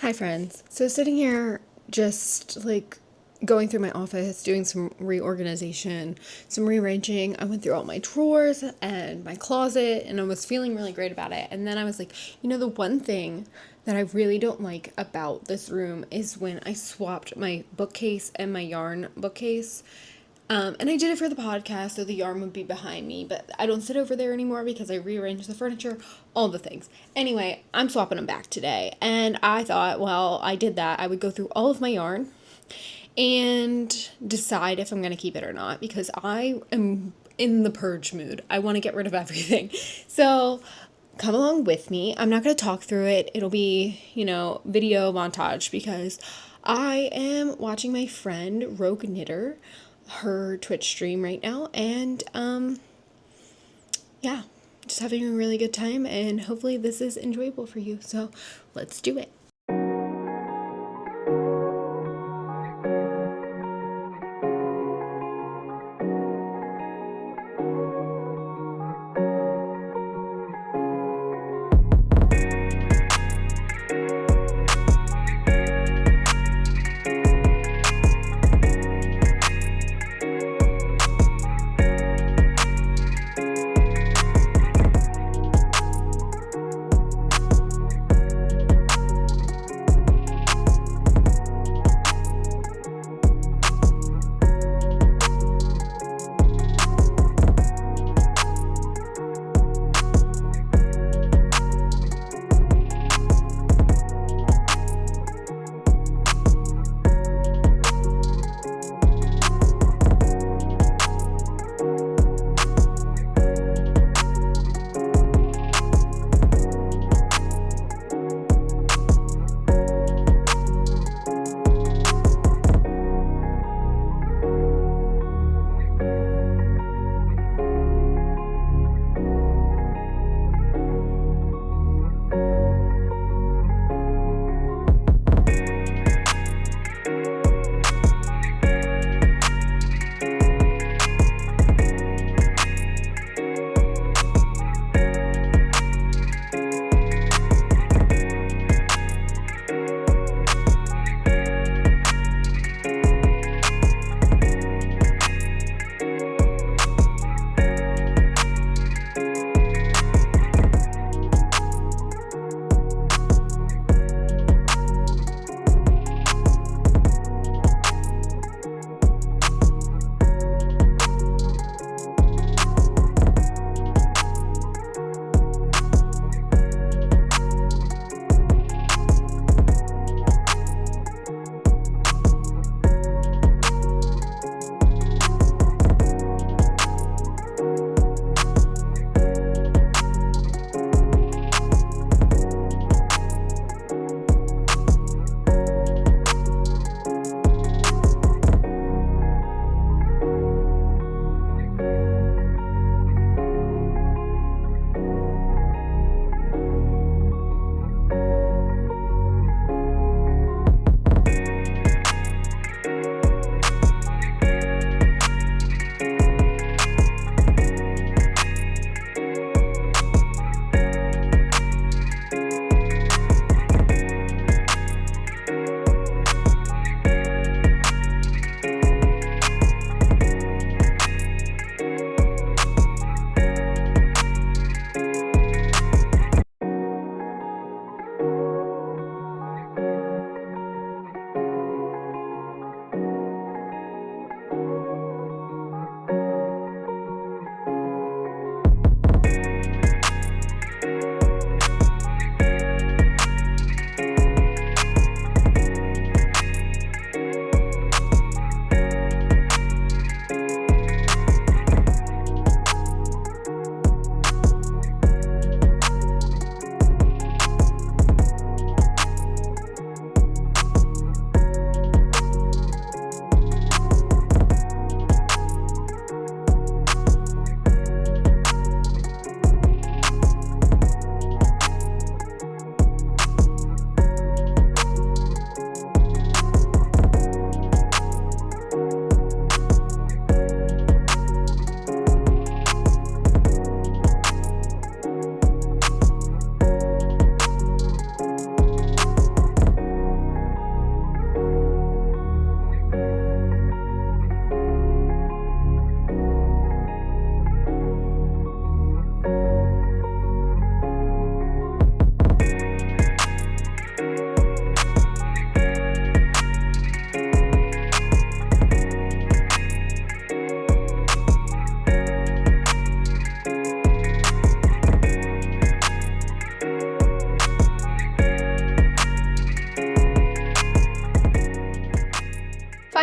Hi, friends. So, sitting here just like going through my office, doing some reorganization, some rearranging. I went through all my drawers and my closet, and I was feeling really great about it. And then I was like, the one thing that I really don't like about this room is when I swapped my bookcase and my yarn bookcase. And I did it for the podcast, so the yarn would be behind me, but I don't sit over there anymore because I rearranged the furniture, all the things. Anyway, I'm swapping them back today, and I thought, well, I did that. I would go through all of my yarn and decide if I'm going to keep it or not because I am in the purge mood. I want to get rid of everything. So, come along with me. I'm not going to talk through it. It'll be, video montage because I am watching my friend Rogue Knitter, her Twitch stream right now, and yeah, just having a really good time, and hopefully this is enjoyable for you. So, let's do it.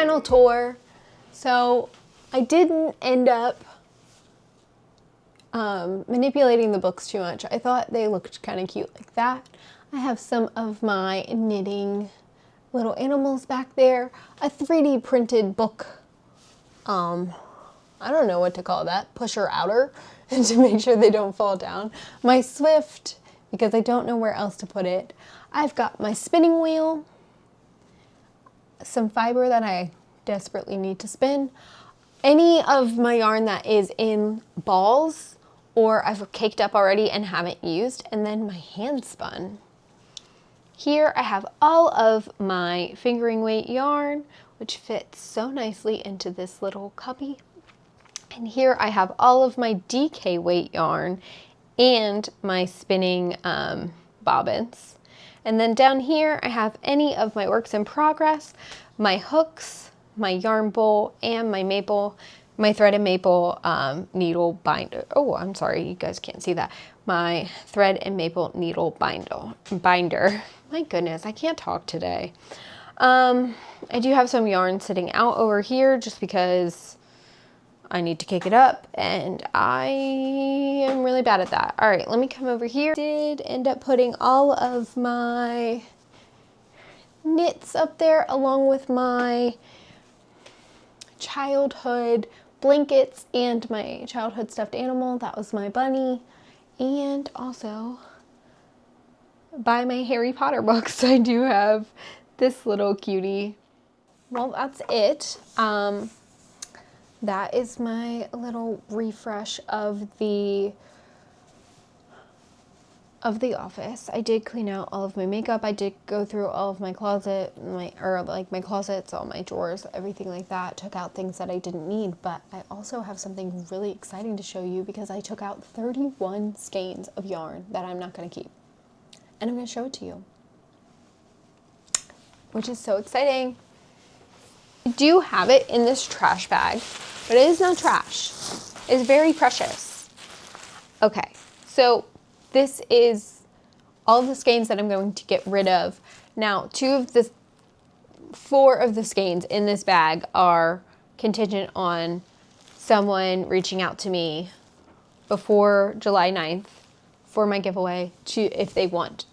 final tour. So I didn't end up manipulating the books too much. I thought they looked kind of cute like that. I have some of my knitting little animals back there. A 3D printed book, I don't know what to call that, pusher outer, to make sure they don't fall down. My Swift, because I don't know where else to put it. I've got my spinning wheel, some fiber that I desperately need to spin, any of my yarn that is in balls or I've caked up already and haven't used, and then my hand spun. Here I have all of my fingering weight yarn, which fits so nicely into this little cubby. And here I have all of my DK weight yarn and my spinning bobbins. And then down here I have any of my works in progress, my hooks, my yarn bowl, and my thread and maple needle binder. Oh, I'm sorry, you guys can't see that. My thread and maple needle binder. My goodness, I can't talk today. I do have some yarn sitting out over here just because I need to cake it up, and I am really bad at that. All right, let me come over here. I did end up putting all of my knits up there along with my childhood blankets and my childhood stuffed animal. That was my bunny. And also by my Harry Potter books, I do have this little cutie. Well, that's it. That is my little refresh of the office. I did clean out all of my makeup. I did go through all of my closet, my closets, all my drawers, everything like that. Took out things that I didn't need, but I also have something really exciting to show you because I took out 31 skeins of yarn that I'm not going to keep. And I'm going to show it to you, which is so exciting. I do have it in this trash bag, but it is not trash. It's very precious. Okay, so this is all the skeins that I'm going to get rid of. Now, 4 of the skeins in this bag are contingent on someone reaching out to me before July 9th for my giveaway if they want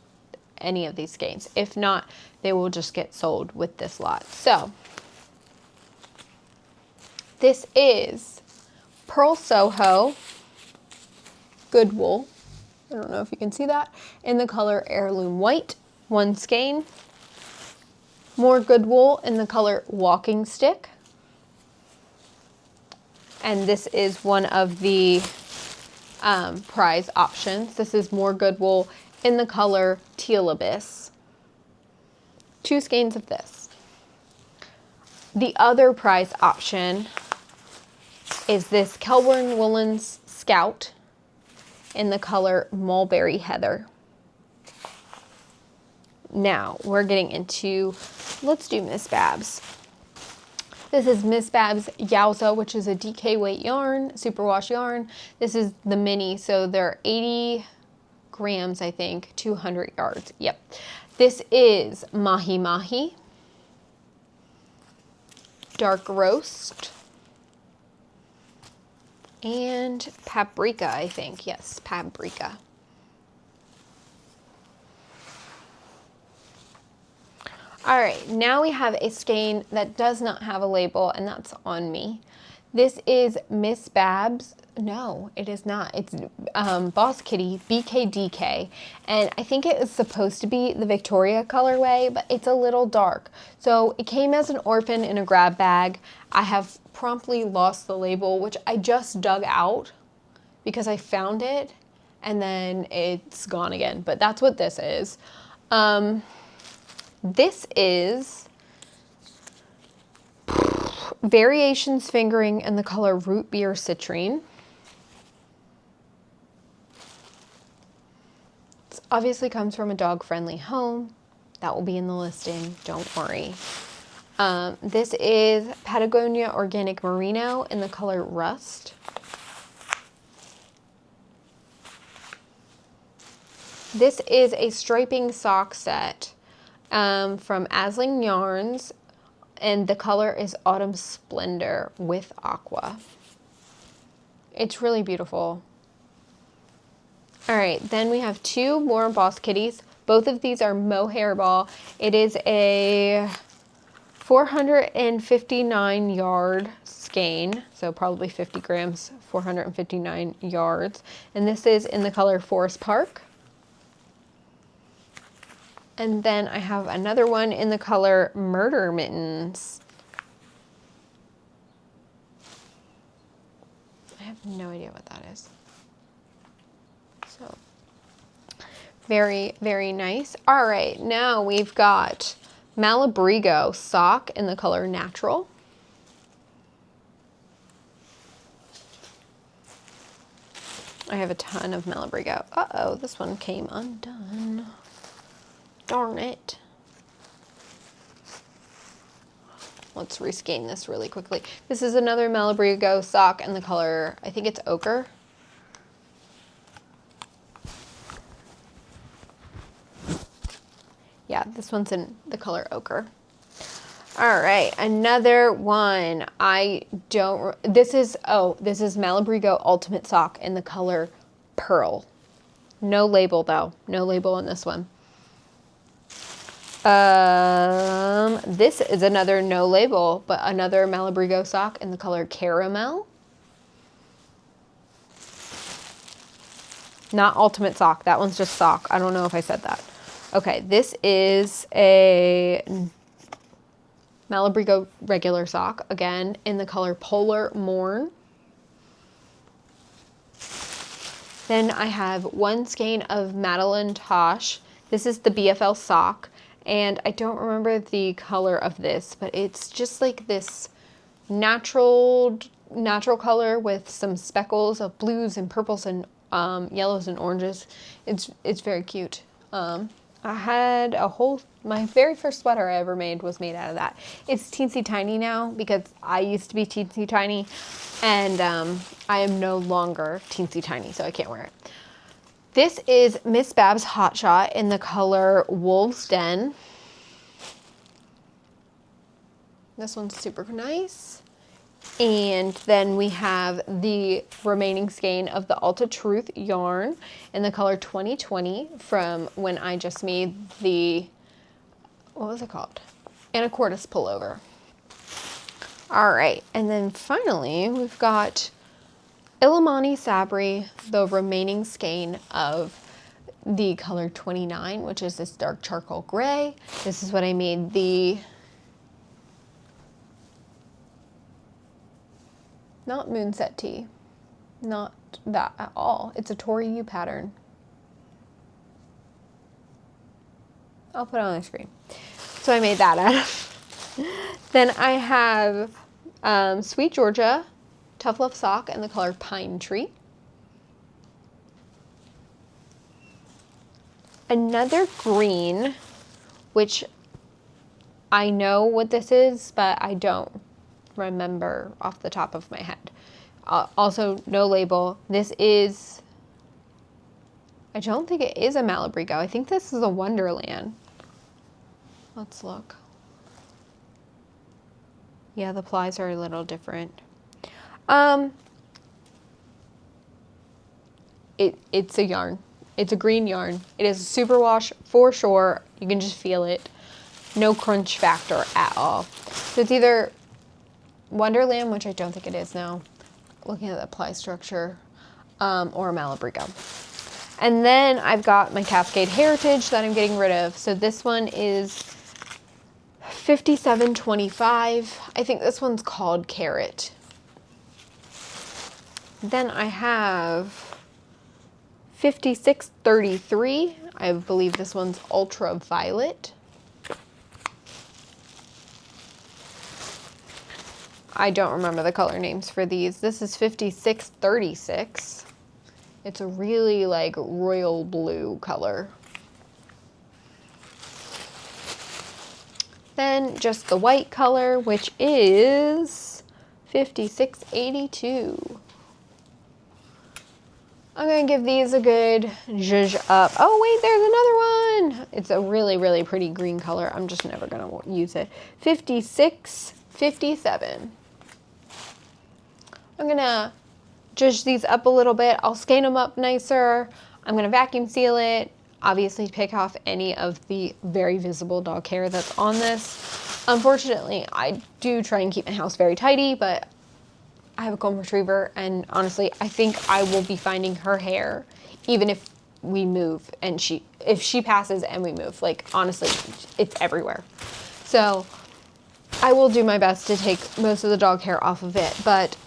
any of these skeins. If not, they will just get sold with this lot. So this is Pearl Soho Good Wool. I don't know if you can see that. In the color Heirloom White, 1 skein. More Good Wool in the color Walking Stick. And this is one of the prize options. This is More Good Wool in the color Teal Abyss. 2 skeins of this. The other prize option is this Kelburn Woolens Scout in the color Mulberry Heather. Now we're getting into, let's do Miss Babs. This is Miss Babs Yowza, which is a DK weight yarn, superwash yarn. This is the mini, so they're 80 grams, I think, 200 yards. Yep. This is Mahi Mahi, Dark Roast, and Paprika, I think. Yes, Paprika. All right, now we have a skein that does not have a label, and that's on me. This is Miss Babs. No, it is not. It's Boss Kitty BKDK, and I think it is supposed to be the Victoria colorway, but it's a little dark. So it came as an orphan in a grab bag. I have promptly lost the label, which I just dug out because I found it, and then it's gone again. But that's what this is. This is Variations Fingering in the color Root Beer Citrine. This obviously comes from a dog-friendly home. That will be in the listing, don't worry. This is Patagonia Organic Merino in the color Rust. This is a striping sock set from Asling Yarns and the color is Autumn Splendor with Aqua. It's really beautiful. All right, then we have 2 more Boss Kitties. Both of these are Mohair Ball. It is a 459 yard skein, so probably 50 grams, 459 yards. And this is in the color Forest Park. And then I have another one in the color Murder Mittens. I have no idea what that is. So, very, very nice. All right, now we've got Malabrigo sock in the color Natural. I have a ton of Malabrigo. Uh-oh, this one came undone. Darn it. Let's reskein this really quickly. This is another Malabrigo sock in the color, I think it's ochre. Yeah, this one's in the color ochre. All right, another one. This is Malabrigo Ultimate Sock in the color Pearl. No label though, no label on this one. This is another no label, but another Malabrigo sock in the color Caramel. Not Ultimate Sock, that one's just sock. I don't know if I said that. Okay, this is a Malabrigo regular sock, again, in the color Polar Morn. Then I have 1 skein of Madeline Tosh. This is the BFL sock, and I don't remember the color of this, but it's just like this natural color with some speckles of blues and purples and yellows and oranges. It's very cute. I had my very first sweater I ever made was made out of that. It's teensy tiny now because I used to be teensy tiny, and I am no longer teensy tiny, so I can't wear it. This is Miss Babs Hot Shot in the color Wolf's Den. This one's super nice. And then we have the remaining skein of the Ulta Truth yarn in the color 2020 from when I just made the, what was it called? Anacortes pullover. All right, and then finally we've got Illimani Sabri, the remaining skein of the color 29, which is this dark charcoal gray. This is what I made the, not Moonset Tee, not that at all. It's a Tori U pattern. I'll put it on the screen. So I made that out of. Then I have Sweet Georgia Tough Love sock in the color Pine Tree. Another green, which I know what this is, but I don't remember off the top of my head. Also, no label. This is, I don't think it is a Malabrigo. I think this is a Wonderland. Let's look. Yeah, the plies are a little different. It's a yarn. It's a green yarn. It is a superwash for sure. You can just feel it. No crunch factor at all. So it's either Wonderland, which I don't think it is now, looking at the ply structure, or Malabrigo. And then I've got my Cascade Heritage that I'm getting rid of. So this one is 57.25. I think this one's called Carrot. Then I have 56.33. I believe this one's Ultraviolet. I don't remember the color names for these. This is 56.36. It's a really like royal blue color. Then just the white color, which is 56.82. I'm going to give these a good zhuzh up. Oh, wait, there's another one. It's a really, really pretty green color. I'm just never going to use it. 56, 57. I'm going to zhuzh these up a little bit. I'll skein them up nicer. I'm going to vacuum seal it. Obviously pick off any of the very visible dog hair that's on this. Unfortunately, I do try and keep my house very tidy, but I have a golden retriever, and honestly, I think I will be finding her hair even if we move and if she passes and we move. Like, honestly, it's everywhere. So I will do my best to take most of the dog hair off of it, but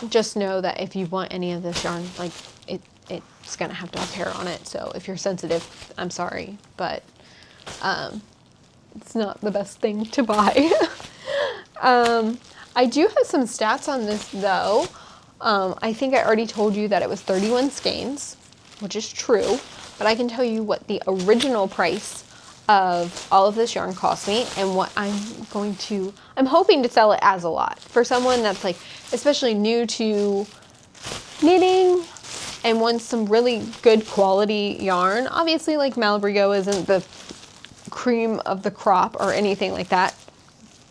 just know that if you want any of this yarn, like, it's gonna have dog hair on it. So if you're sensitive, I'm sorry, but it's not the best thing to buy. I do have some stats on this though. I think I already told you that it was 31 skeins, which is true, but I can tell you what the original price of all of this yarn cost me and what I'm hoping to sell it as a lot. For someone that's like, especially new to knitting and wants some really good quality yarn. Obviously, like, Malabrigo isn't the cream of the crop or anything like that.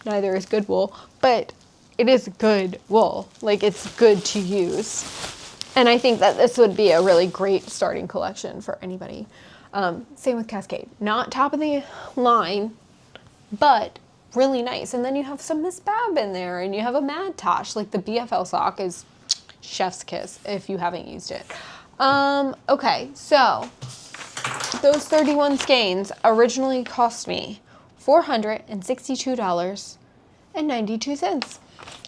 Neither is good wool, but it is good wool. Like, it's good to use. And I think that this would be a really great starting collection for anybody. Same with Cascade. Not top of the line, but really nice. And then you have some Miss Bab in there, and you have a Mad Tosh. Like, the BFL sock is chef's kiss if you haven't used it. Okay, so those 31 skeins originally cost me $462.92.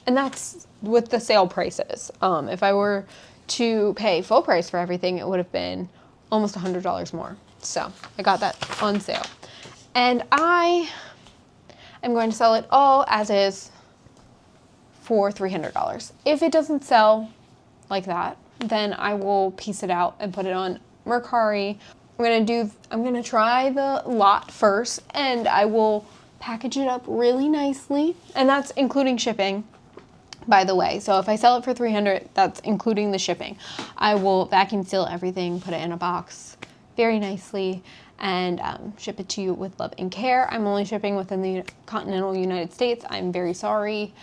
And that's with the sale prices. If I were to pay full price for everything, it would have been almost $100 more. So I got that on sale. And I am going to sell it all as is for $300. If it doesn't sell like that, then I will piece it out and put it on Mercari. I'm gonna try the lot first, and I will package it up really nicely. And that's including shipping, by the way. So if I sell it for $300, that's including the shipping. I will vacuum seal everything, put it in a box very nicely, and ship it to you with love and care. I'm only shipping within the continental United States. I'm very sorry.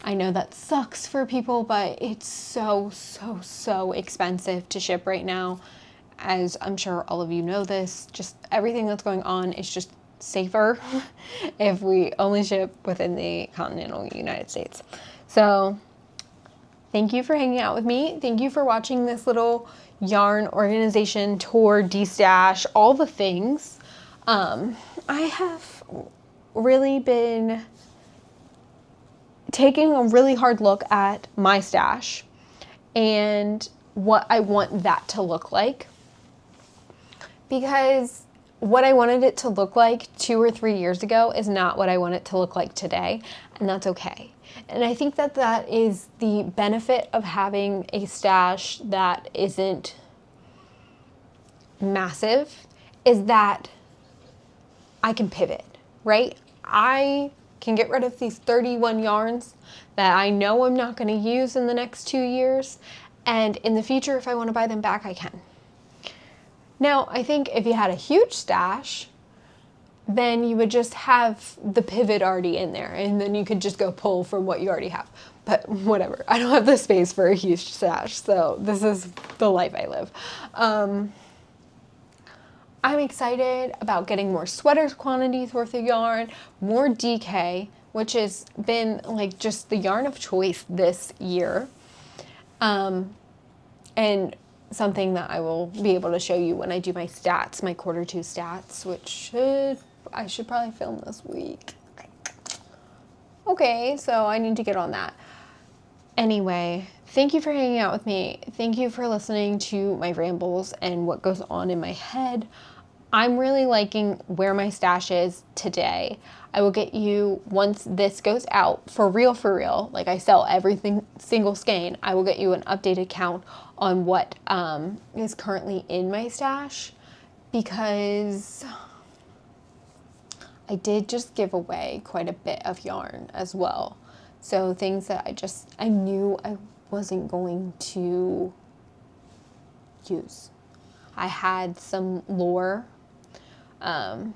I know that sucks for people, but it's so, so, so expensive to ship right now. As I'm sure all of you know this, just everything that's going on is just safer if we only ship within the continental United States. So thank you for hanging out with me. Thank you for watching this little yarn organization tour, de-stash, all the things. I have really been taking a really hard look at my stash and what I want that to look like. Because what I wanted it to look like 2 or 3 years ago is not what I want it to look like today, and that's okay. And I think that that is the benefit of having a stash that isn't massive, is that I can pivot, right? I can get rid of these 31 yarns that I know I'm not going to use in the next 2 years, and in the future, if I want to buy them back, I can. Now, I think if you had a huge stash, then you would just have the pivot already in there, and then you could just go pull from what you already have. But whatever, I don't have the space for a huge stash, so this is the life I live. I'm excited about getting more sweaters quantities worth of yarn, more DK, which has been like just the yarn of choice this year. And something that I will be able to show you when I do my stats, my Q2 stats, which I should probably film this week. Okay, so I need to get on that. Anyway, thank you for hanging out with me. Thank you for listening to my rambles and what goes on in my head. I'm really liking where my stash is today. I will get you, once this goes out, for real, like I sell everything, single skein, I will get you an updated count on what is currently in my stash, because I did just give away quite a bit of yarn as well. So things that I knew I wasn't going to use. I had some Lore, Fiber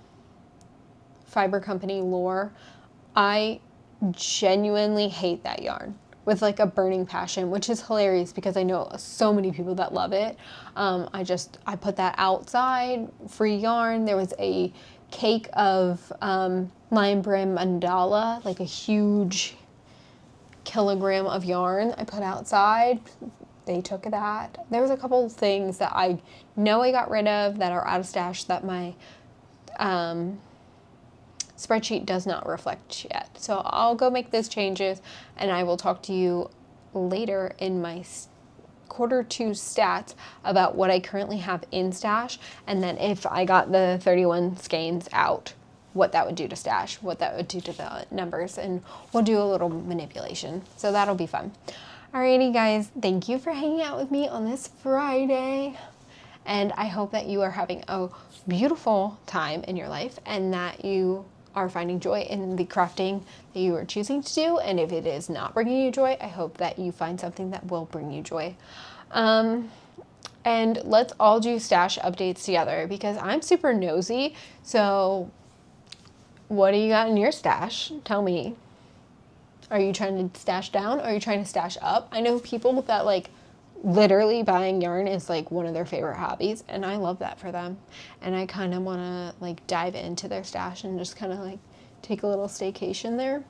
Company Lore. I genuinely hate that yarn with like a burning passion, which is hilarious because I know so many people that love it. I put that outside, free yarn. There was a cake of lion brim mandala, like a huge kilogram of yarn I put outside. They took that. There was a couple things that I know I got rid of that are out of stash that my spreadsheet does not reflect yet. So I'll go make those changes and I will talk to you later in my quarter two stats about what I currently have in stash, and then if I got the 31 skeins out, what that would do to stash, what that would do to the numbers, and we'll do a little manipulation. So that'll be fun. Alrighty guys, thank you for hanging out with me on this Friday. And I hope that you are having a beautiful time in your life and that you are finding joy in the crafting that you are choosing to do. And if it is not bringing you joy, I hope that you find something that will bring you joy. And let's all do stash updates together because I'm super nosy. So what do you got in your stash? Tell me. Are you trying to stash down? Or are you trying to stash up? I know people that like literally buying yarn is like one of their favorite hobbies, and I love that for them. And I kind of want to like dive into their stash and just kind of like take a little staycation there.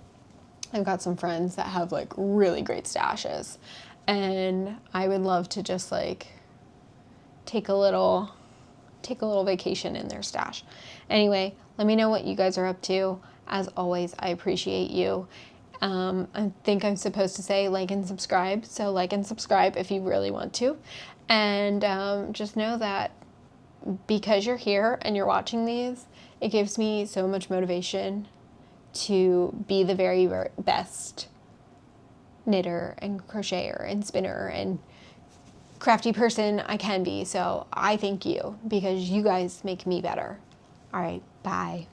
I've got some friends that have like really great stashes, and I would love to just like take a little vacation in their stash. Anyway, let me know what you guys are up to. As always, I appreciate you. I think I'm supposed to say like and subscribe, so like and subscribe if you really want to. And just know that because you're here and you're watching these, it gives me so much motivation to be the very, very best knitter and crocheter and spinner and crafty person I can be. So I thank you because you guys make me better. All right, bye.